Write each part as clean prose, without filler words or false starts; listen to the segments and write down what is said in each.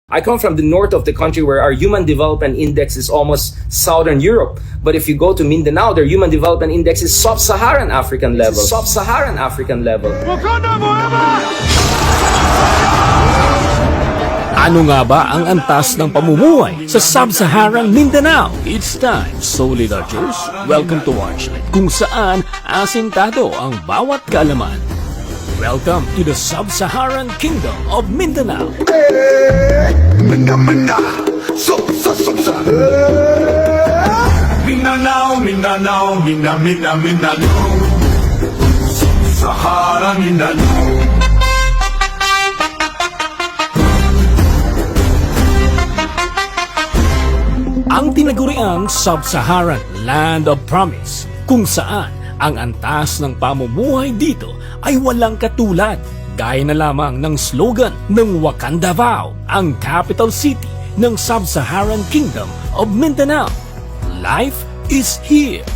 I come from the north of the country where our Human Development Index is almost Southern Europe. But if you go to Mindanao, their Human Development Index is Sub-Saharan African level. Sub-Saharan African level. Ano nga ba ang antas ng pamumuhay sa Sub-Saharan Mindanao? It's time, Solidarchers. Welcome to Watchlight, kung saan asintado ang bawat kaalaman. Welcome to the Sub-Saharan Kingdom of Mindanao. Mindanao, Mindanao, Mindanao, Sahara Mindanao. Ang tinaguriang Sub-Saharan Land of Promise, kung saan ang antas ng pamumuhay dito ay walang katulad, gaya na lamang ng slogan ng Wakanda Davao, ang capital city ng Sub-Saharan Kingdom of Mindanao. Life is here.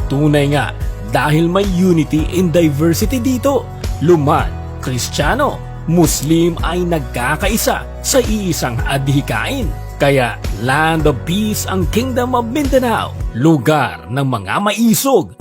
Tunay nga dahil may unity in diversity dito. Luman, Kristiyano, Muslim ay nagkakaisa sa iisang adhikain. Kaya Land of Peace ang Kingdom of Mindanao, lugar ng mga maisog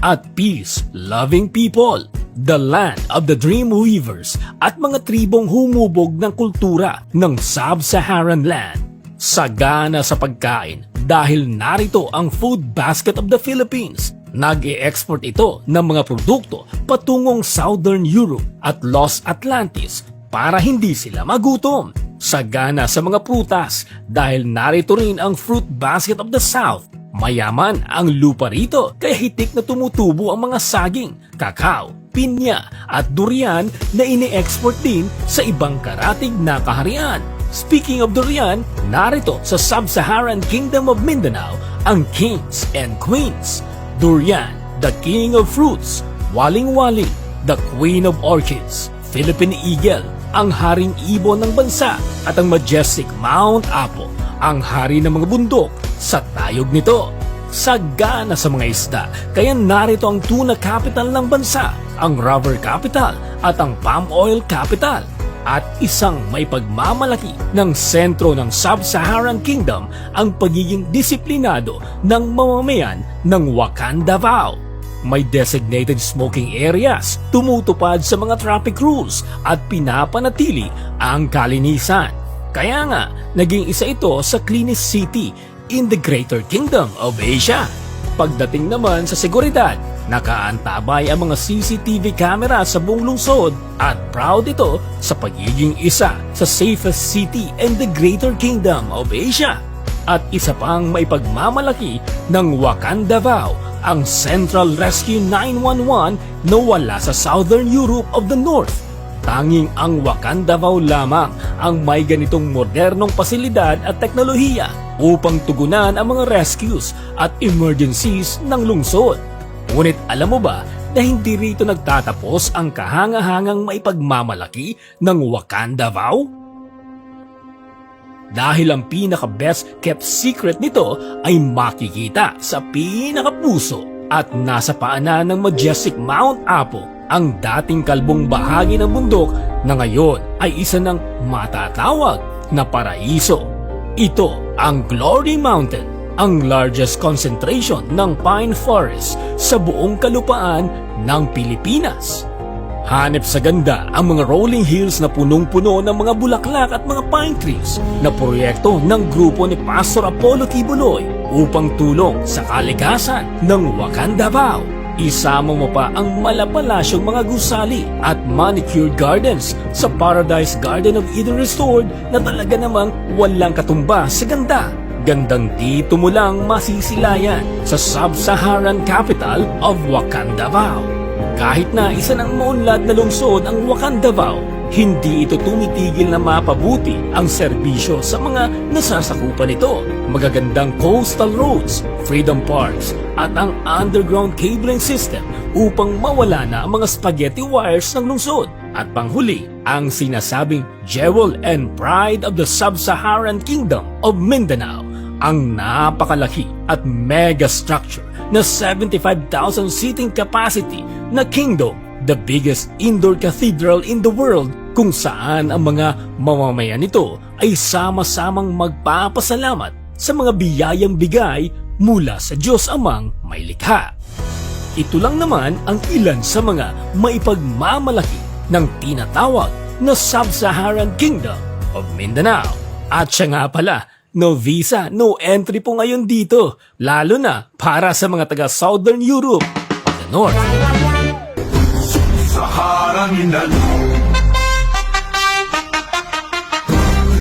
at peace-loving people, the land of the dream weavers at mga tribong humubog ng kultura ng Sub-Saharan land. Sagana sa pagkain dahil narito ang food basket of the Philippines. Nag-e-export ito ng mga produkto patungong Southern Europe at Los Atlantis para hindi sila magutom. Sagana sa mga prutas dahil narito rin ang fruit basket of the South. Mayaman ang lupa rito kaya hitik na tumutubo ang mga saging, kakao, pinya at durian na ini-export din sa ibang karatig na kaharian. Speaking of durian, narito sa Sub-Saharan Kingdom of Mindanao ang kings and queens. Durian, the king of fruits. Waling-waling, the queen of orchids. Philippine eagle, ang haring ibon ng bansa. At ang majestic Mount Apo, ang hari ng mga bundok sa tayog nito. Sagana sa mga isda, kaya narito ang tuna capital ng bansa, ang rubber capital at ang palm oil capital. At isang may pagmamalaki ng sentro ng Sub-Saharan Kingdom ang pagiging disiplinado ng mamamayan ng Wakanda Davao. May designated smoking areas, tumutupad sa mga traffic rules at pinapanatili ang kalinisan. Kaya nga, naging isa ito sa cleanest city in the Greater Kingdom of Asia. Pagdating naman sa seguridad, nakaantabay ang mga CCTV camera sa buong lungsod at proud ito sa pagiging isa sa safest city in the Greater Kingdom of Asia. At isa pang may pagmamalaki ng Wakanda Davao, ang Central Rescue 911 na wala sa Southern Europe of the North. Tanging ang Wakanda Davao lamang ang may ganitong modernong pasilidad at teknolohiya upang tugunan ang mga rescues at emergencies ng lungsod. Ngunit alam mo ba na hindi rito nagtatapos ang kahangahangang maipagmamalaki ng Wakanda Davao? Dahil ang pinaka-best kept secret nito ay makikita sa pinakapuso at nasa paanan ng majestic Mount Apo, ang dating kalbong bahagi ng bundok na ngayon ay isa ng matatawag na paraiso. Ito ang Glory Mountain, ang largest concentration ng pine forest sa buong kalupaan ng Pilipinas. Hanep sa ganda ang mga rolling hills na punong-puno ng mga bulaklak at mga pine trees na proyekto ng grupo ni Pastor Apollo Kibuloy upang tulong sa kalikasan ng Wakanda Davao. Isama mo pa ang malapalasyong mga gusali at manicured gardens sa Paradise Garden of Eden Restored na talaga namang walang katumba sa ganda. Gandang dito mo lang masisilayan sa Sub-Saharan capital of Wakanda Davao. Kahit na isa ng maunlad na lungsod ang Wakanda Davao, hindi ito tumitigil na mapabuti ang serbisyo sa mga nasasakupan nito. Magagandang coastal roads, freedom parks, at ang underground cabling system upang mawala na ang mga spaghetti wires ng lungsod. At panghuli, ang sinasabing jewel and pride of the Sub-Saharan Kingdom of Mindanao, ang napakalaki at mega structure na 75,000 seating capacity na kingdom, the biggest indoor cathedral in the world kung saan ang mga mamamayan nito ay sama-samang magpapasalamat sa mga biyayang bigay mula sa Diyos Amang may likha. Ito lang naman ang ilan sa mga maipagmamalaki ng tinatawag na Sub-Saharan Kingdom of Mindanao. At siya nga pala, no visa, no entry po ngayon dito, lalo na para sa mga taga Southern Europe o the North. Sahara Mindanao